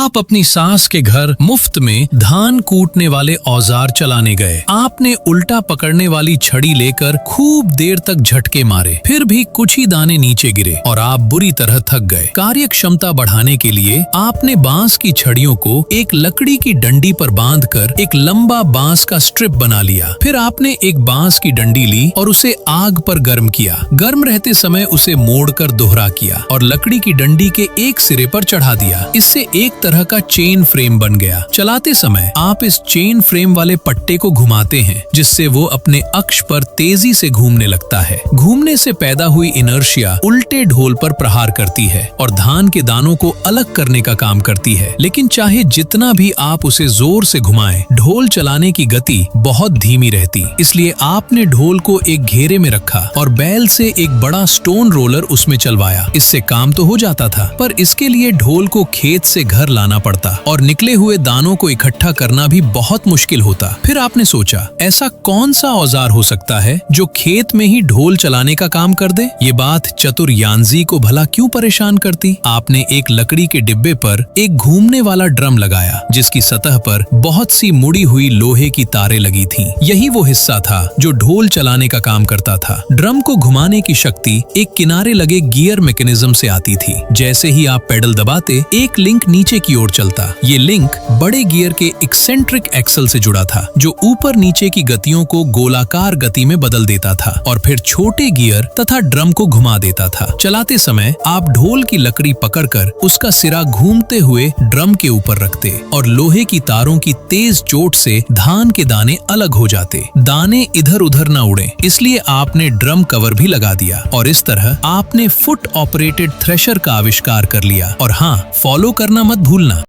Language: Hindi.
आप अपनी सास के घर मुफ्त में धान कूटने वाले औजार चलाने गए। आपने उल्टा पकड़ने वाली छड़ी लेकर खूब देर तक झटके मारे, फिर भी कुछ ही दाने नीचे गिरे और आप बुरी तरह थक गए। कार्य क्षमता बढ़ाने के लिए आपने बांस की छड़ियों को एक लकड़ी की डंडी पर बांधकर एक लंबा बांस का स्ट्रिप बना लिया। फिर आपने एक बांस की डंडी ली और उसे आग पर गर्म किया। गर्म रहते समय उसे मोड़कर दोहरा किया और लकड़ी की डंडी के एक सिरे पर चढ़ा दिया। इससे एक तरह का चेन फ्रेम बन गया। चलाते समय आप इस चेन फ्रेम वाले पट्टे को घुमाते हैं, जिससे वो अपने अक्ष पर तेजी से घूमने लगता है। घूमने से पैदा हुई इनर्शिया उल्टे ढोल पर प्रहार करती है और धान के दानों को अलग करने का काम करती है। लेकिन चाहे जितना भी आप उसे जोर से घुमाएं, ढोल चलाने की गति बहुत धीमी रहती। इसलिए आपने ढोल को एक घेरे में रखा और बैल से एक बड़ा स्टोन रोलर उसमें चलवाया। इससे काम तो हो जाता था, पर इसके लिए ढोल को खेत से घर लाना पड़ता और निकले हुए दानों को इकट्ठा करना भी बहुत मुश्किल होता। फिर आपने सोचा, ऐसा कौन सा औजार हो सकता है जो खेत में ही ढोल चलाने का काम कर दे। ये बात चतुर यानजी को भला क्यों परेशान करती। आपने एक लकड़ी के डिब्बे पर एक घूमने वाला ड्रम लगाया, जिसकी सतह पर बहुत सी मुड़ी हुई लोहे की तारें लगी थीं। यही वो हिस्सा था जो ढोल चलाने का काम करता था। ड्रम को घुमाने की शक्ति एक किनारे लगे गियर मैकेनिज्म से आती थी। जैसे ही आप पेडल दबाते, एक लिंक नीचे की ओर चलता। ये लिंक बड़े गियर के एक्सेंट्रिक एक्सल से जुड़ा था, जो ऊपर नीचे की गतियों को गोलाकार गति में बदल देता था और फिर छोटे गियर तथा ड्रम को घुमा देता था। चलाते समय आप ढोल की लकड़ी पकड़कर उसका सिरा घूमते हुए ड्रम के ऊपर रखते और लोहे की तारों की तेज चोट से धान के दाने अलग हो जाते। दाने इधर उधर न उड़े, इसलिए आपने ड्रम कवर भी लगा दिया और इस तरह आपने फुट ऑपरेटेड थ्रेशर का आविष्कार कर लिया। और हाँ, फॉलो करना मत भूलना।